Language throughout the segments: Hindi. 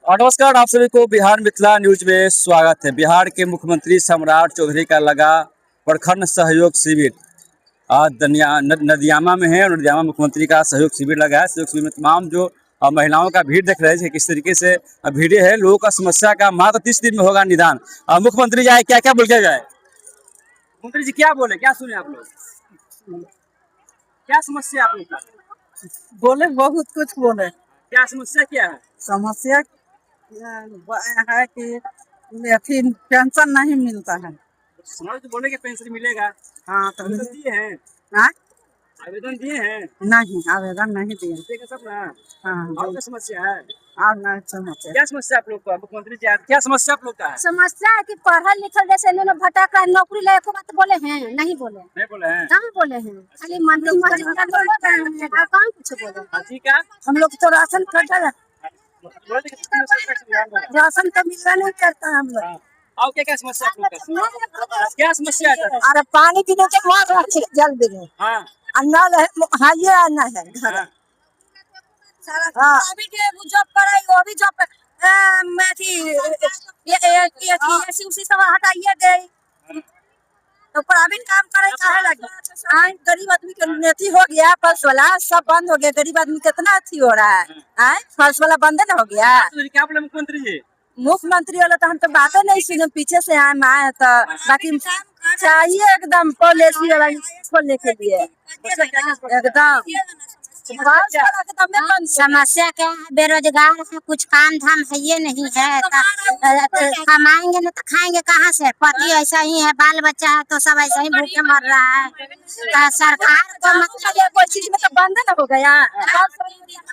और नमस्कार, आप सभी को बिहार मिथिला न्यूज में स्वागत है। बिहार के मुख्यमंत्री सम्राट चौधरी का लगा प्रखंड सहयोग शिविर आज नदियामा में है। और नदियामा मुख्यमंत्री का सहयोग शिविर लगा है। सहयोग शिविर में तमाम जो महिलाओं का भीड़ देख रहे हैं किस तरीके से भीड़े है। लोगों का समस्या का मात्र 30 दिन में होगा निदान। मुख्यमंत्री जी आए, क्या क्या बोल के गए? मुख्यमंत्री जी क्या बोले, क्या सुने आप लोग? क्या समस्या आप लोग का? बोले बहुत कुछ बोले। क्या समस्या क्या है? समस्या है कि फिर पेंशन नहीं मिलता है। समाज तो बोले कि पेंशन मिलेगा। हाँ तो आवेदन दिए हैं? हाँ? आवेदन दिए हैं? नहीं, आवेदन नहीं दिए। देगा सब ना। हाँ और क्या समस्या है? और नहीं समस्या। क्या समस्या आप लोग का? मुख्यमंत्री जी क्या समस्या आप लोग का है? समस्या है कि पढ़ल लिखल जैसे भटक रहा है, नौकरी ले को बात बोले हैं, नहीं बोले। नहीं बोले हैं? कहाँ बोले हैं? खाली मंत्री मस्जिद का लोग और कहाँ कुछ बोले। हाजी का हम लोग तो राशन कार्ड राशन का मिलना नहीं करता है हम लोग। और क्या क्या समस्या आप लोग का? क्या समस्या है? अरे पानी पीने के मार रहा है जल भी नहीं। हाँ अन्ना हाँ ये आना है घर। हाँ। हाँ अभी के जॉब करे वो भी जॉब मैं थी ये उसी सब हटाइए दे तो प्राइवेट काम करे काहे लगे। आए गरीब आदमी के नेती हो गया, फर्स्ट वाला सब बंद हो गया। गरीब आदमी कितना अच्छी हो रहा है। आए फर्स्ट वाला बंद न हो गया। तो क्या बोले मुख्यमंत्री जी? मुख्यमंत्री वाला तो हम तो बातें नहीं सुने, पीछे से आए तो बाकी चाहिए एकदम पॉलिसी वाला खोलने के लिए एकदम। समस्या क्या है? बेरोजगार है, कुछ काम धाम है ये नहीं है। कमाएंगे ना तो खाएंगे कहाँ से? पति ऐसा ही है, बाल बच्चा है तो सब ऐसा ही भूखे मर रहा है। सरकार को मतलब कोई चीज में तो बंद न हो गया।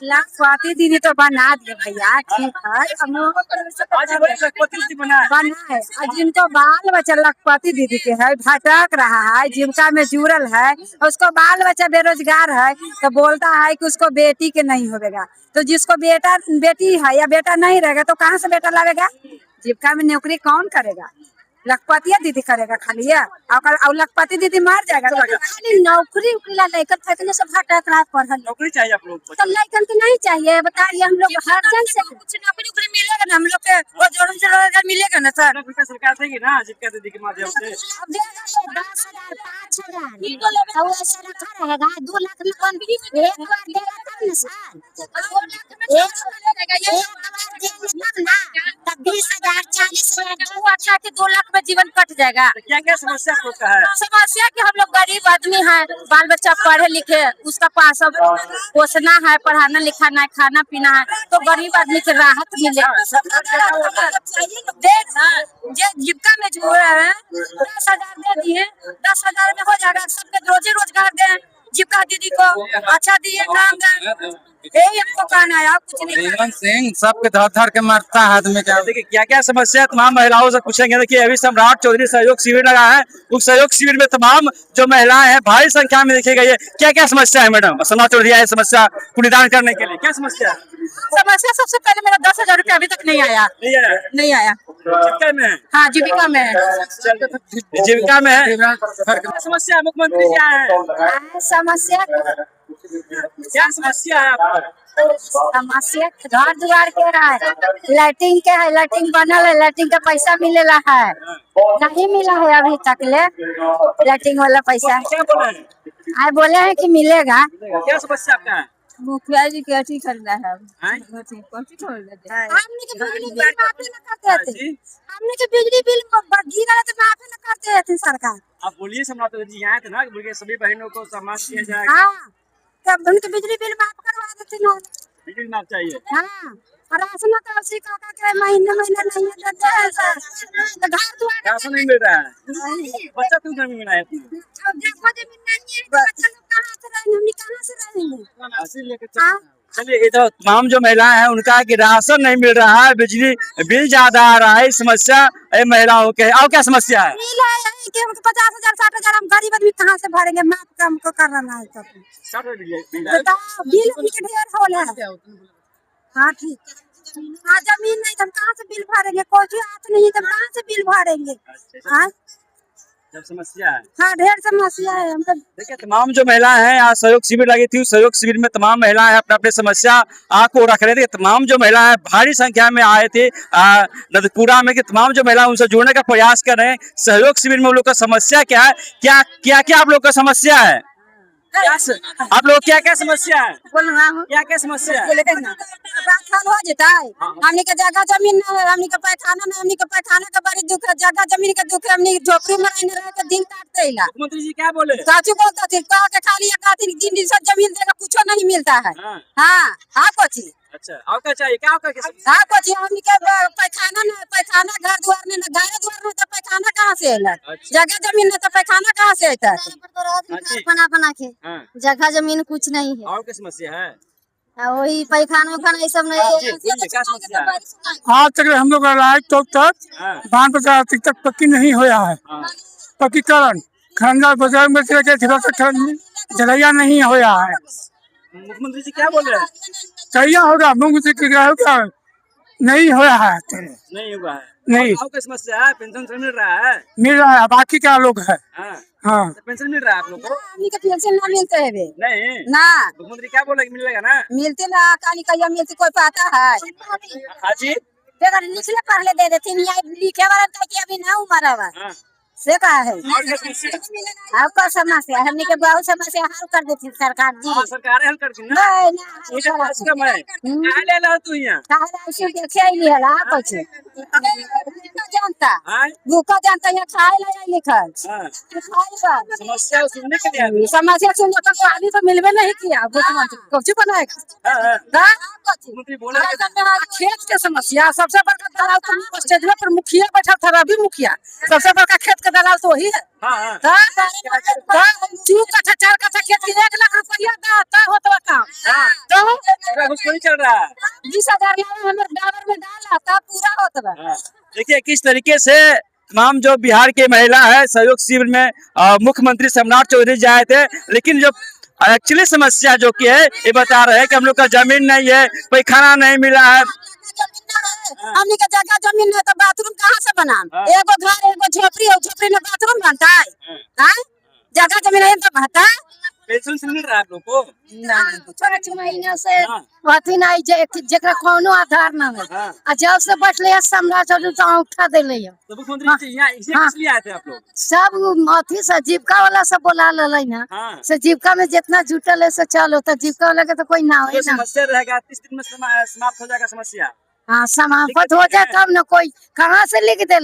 लाखपति दीदी तो बना दिए भैया, ठीक है बना है। जिनको बाल बच्चा लाखपति दीदी के है, भटक रहा है, जीविका में जुड़ल है, उसको बाल बच्चा बेरोजगार है तो बोलता है कि उसको बेटी के नहीं होगा। तो जिसको बेटी है या बेटा नहीं रहेगा तो कहाँ से बेटा लावेगा? जीविका में नौकरी कौन करेगा? लखपतिया दीदी करेगा खाली है। और लखपति दीदी मार जाएगा। खाली नौकरी उकरी लड़कन फेंकने से भटक रहा है। पढ़ल नौकरी चाहिए आप लोग को? तो लड़कन तो नहीं चाहिए, बताइए। हम लोग हर जन से कुछ नौकरी उकरी मिलेगा ना हम लोग के, वो जोड़न से रोजगार मिलेगा ना सर। सरकार देगी ना जीविका दीदी के माध्यम से। अब देगा तो 10,000 5,000 और ऐसा रखा रहेगा। 2 लाख में कौन एक बार देगा तब ना सर। 2 लाख में एक बार देगा तब ना, तब 20,000 40,000 के 2 लाख में जीवन कट जाएगा। क्या क्या समस्या आप लोग का है? समस्या कि हम लोग गरीब आदमी हैं, बाल बच्चा पढ़े लिखे, उसका पास अब पोसना है, पढ़ाना लिखाना है, खाना पीना है, तो गरीब आदमी की राहत मिले। जीविका में जो है 10,000 दे दिए, 10,000 में हो जाएगा। सबके रोजी रोजगार दें, जीविका दीदी को अच्छा दिए, काम दें, यही हमको कहना है। कुछ नहीं सिंह सबके धर धर के मरता है आदमी का। देखिए क्या क्या समस्या है, तमाम महिलाओं से पूछेंगे। देखिए अभी सम्राट चौधरी सहयोग शिविर लगा है। उस सहयोग शिविर में तमाम जो महिलाएं हैं भारी संख्या में देखी गई है। क्या क्या समस्या है मैडम? सम्राट चौधरी आए समस्या को निदान करने के लिए, क्या समस्या है? समस्या सबसे पहले मेरा 10,000 रुपया अभी तक नहीं आया। नहीं आया। जीविका में है? हाँ जीविका में है। जीविका में है। समस्या मुख्यमंत्री जी आए हैं। समस्या क्या समस्या है आपको? समस्या घर द्वार के है, लैट्रिन के है, लैट्रिन बनल है, लैट्रिन का पैसा मिलेला है, नहीं मिला है अभी तक ले लैट्रिन वाला पैसा। क्या बोले हैं? आए बोले हैं कि मिलेगा। क्या समस्या आपका है? मुखिया जी कैसी करना है? हमने के बिजली बिल माफी न करते थे। हमने के बिजली बिल गिरा तो माफी न करते थे सरकार। आप बोलिए सम्राट चौधरी जी आए थे ना, बोलिए सभी बहनों को सम्मान दिया जाएगा। हाँ तब उनके बिजली बिल माफ करवा देते ना। बिजली माफ चाहिए। हाँ और राशन तो उसी काका के महीने नहीं देते हैं सर। तो घर द्वार राशन नहीं मिल रहा है। बच्चा क्यों नहीं मिला है? अब देखो जमीन नहीं है, बच्चा लोग कहाँ से रहेंगे? हम कहाँ से रहेंगे? राशन लेकर चलिए। ये तो तमाम जो महिलाएं हैं उनका कि राशन नहीं मिल रहा है, बिजली बिल ज्यादा आ रहा है, समस्या महिलाओं के। और क्या समस्या है? बिल है कि हमको 50,000 60,000 हम गरीब आदमी कहाँ से भरेंगे? माफ का हमको करना है सब। बताओ बिल उनके ढेर होला है। हाँ ठीक। हाँ जमीन नहीं तो हम कहाँ से बिल भरेंगे? कोई हाथ नहीं तो कहाँ से बिल भरेंगे? हाँ जब समस्या है। हाँ ढेर समस्या है हमको। देखिए तमाम जो महिलाएं हैं आज सहयोग शिविर लगी थी, उस सहयोग शिविर में तमाम महिलाएं अपने अपने समस्या को रख रहे थे। तमाम जो महिलाएं भारी संख्या में आए थे नदपुरा में, कि तमाम जो महिलाएं उनसे जुड़ने का प्रयास कर रहे हैं। सहयोग शिविर में उन लोग का समस्या क्या है, क्या क्या क्या आप लोग का समस्या है, आप लोग क्या क्या समस्या है, क्या क्या समस्या है? पैखाना हो जाता है, हमने के जगह जमीन नहीं है, हमने के पैखाना नहीं, हमने के पैखाना का बड़ी दुख है, जगह जमीन का दुख है, हमने झोपड़ी में रहने रह के दिन काटते इला। मुख्यमंत्री जी क्या बोले? साचू बोलता थी कहा के खाली एक आदमी दिन से जमीन देगा कुछ नहीं मिलता है। हाँ हाँ कोची। अच्छा और क्या चाहिए, क्या आपका हाँ कोची, हमने के पैखाना नहीं, पैखाना घर द्वार नहीं, घर द्वार नहीं तो पैखाना कहाँ से आएगा? जगह जमीन नहीं तो पैखाना कहाँ से आता है? बना बना के जगह जमीन कुछ नहीं है। और क्या समस्या है? वही पैखाना उखाना ये सब नहीं क्या समस्या है? आज तक हम लोग तो तक बांध बाजार तक पक्की नहीं होया है। पक्कीकरण खरंजा बाजार में से जलैया नहीं होया है। मुख्यमंत्री जी क्या बोल रहे हैं? कैया होगा मुंग से होगा नहीं होया है। नहीं हुआ है। नहीं आपको समस्या है, पेंशन मिल रहा है? मिल रहा है, बाकी क्या लोग है। हाँ तो पेंशन मिल रहा है आप लोग को? हमने के पेंशन ना मिलते है बे। नहीं ना मुख्यमंत्री क्या बोले मिलेगा ना? मिलते ना, कहानी कहिया मिलती कोई पता है? हाँ जी बेगर निचले पढ़ले दे देते नहीं, लिखे वाला तो कि अभी ना उम्र है से कहा है। आपका समस्या हमने के बहुत समस्या हल कर देती सरकार जी। सरकार हल कर दी ना? नहीं ये ना कस कम है, क्या ले ला तू यहाँ? काहे ऐसे देखे ही नहीं हला कुछ जानता हाँ? भूखा जानता यहाँ खाए ला जाए लिखल हाँ। खाए समस्या सुनने के लिए आए हैं। समस्या सुनने को अभी तो मिलवे नहीं किया मुख्यमंत्री कुछ बनाएगा। हाँ। मुख्यमंत्री बोले खेत के समस्या सबसे बड़का दलाल तो स्टेज पर मुखिया बैठा था, रवि मुखिया सबसे बड़का खेत का दलाल तो वही है। हाँ, 2 कट्ठा 4 कट्ठा खेत की 1 लाख रुपया दाता होता काम तो पूरा घुसखोरी चल रहा है। 20,000 हमारे डाबर में डाला था पूरा होता है। देखिए किस तरीके से तमाम जो बिहार के महिला है सहयोग शिविर में मुख्यमंत्री सम्राट चौधरी जी आए थे, लेकिन जो एक्चुअली समस्या जो की है ये बता रहे हैं कि हम लोग का जमीन नहीं है, कोई खाना नहीं मिला है। हमने का जगह जमीन है तो बाथरूम कहाँ से बना? एगो घर एगो झोपड़ी है, झोपड़ी में बाथरूम बनता है? हाँ? जगह जमीन है तो बनता है? पेंशन मिल रहा है आप लोग को? छोटे महीना से अथी नहीं जेकरा कोनो आधार ना है। आ जब से बैठले सम्राट चौधरी तो उठा देले है। तो मुख्यमंत्री जी यहाँ इसलिए आए थे आप लोग? सब अथी से जीविका वाला सब बोला ले ना से जीविका में जितना जुटल है से चलो तो जीविका वाला के तो कोई ना हो ना। समस्या रहेगा 30 दिन में समाप्त हो जाएगा समस्या। हाँ समाप्त हो जाए तब न कोई कहाँ से लिख दे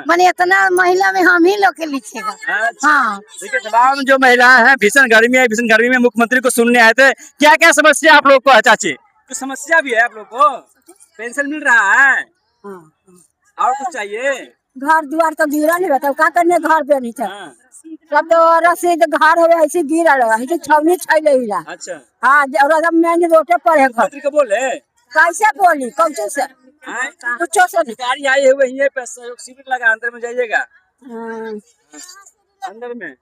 माने इतना महिला में हम ही लोग के लिखेगा। हाँ देखिए तमाम जो महिलाएं हैं भीषण गर्मी है, भीषण गर्मी में मुख्यमंत्री को सुनने आए थे। क्या क्या समस्या आप लोग को है चाची? कुछ समस्या भी है आप लोग को? पेंशन मिल रहा है और कुछ चाहिए? घर द्वार तो गिरा नहीं रहता, क्या करने घर पे नहीं था सब तो रसीद घर हो ऐसे गिरा रहा है, छवनी छैले हिला। अच्छा हाँ और मैंने रोटे पर है घर। को बोले कैसे बोली कौन से कुछ से अधिकारी आए हुए हैं पे सहयोग शिविर लगा, अंदर में जाइएगा अंदर में।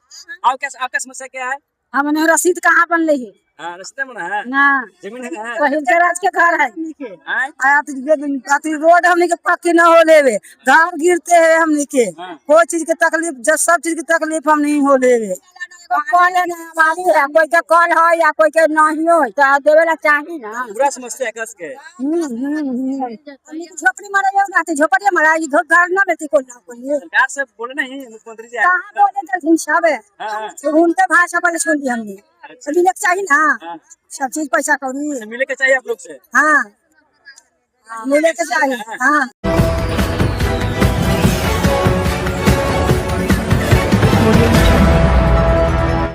आपका समस्या क्या है? हमने रसीद कहाँ बन रही है? हाँ रास्ते में है ना जमीन है तो राज के घर है रोड हमने के पक्की न हो लेवे, घर गिरते है हमने के कोई चीज की तकलीफ जब सब चीज की तकलीफ हम नहीं हो लेवे। कॉल है कोई के कॉल हो या कोई के नहीं हो तो देवे ला चाहिए ना। पूरा समस्या है कस के झोपड़ी मरा ना झोपड़ी मरा घर ना बेटी को ना कोई सरकार से बोले नहीं मुख्यमंत्री जी कहां बोले तो सब है उनके भाषा पर सुन ली हमने मिले चाहिए ना सब चीज पैसा कौड़ी मिले के चाहिए आप लोग से। हाँ मिले के चाहिए हाँ।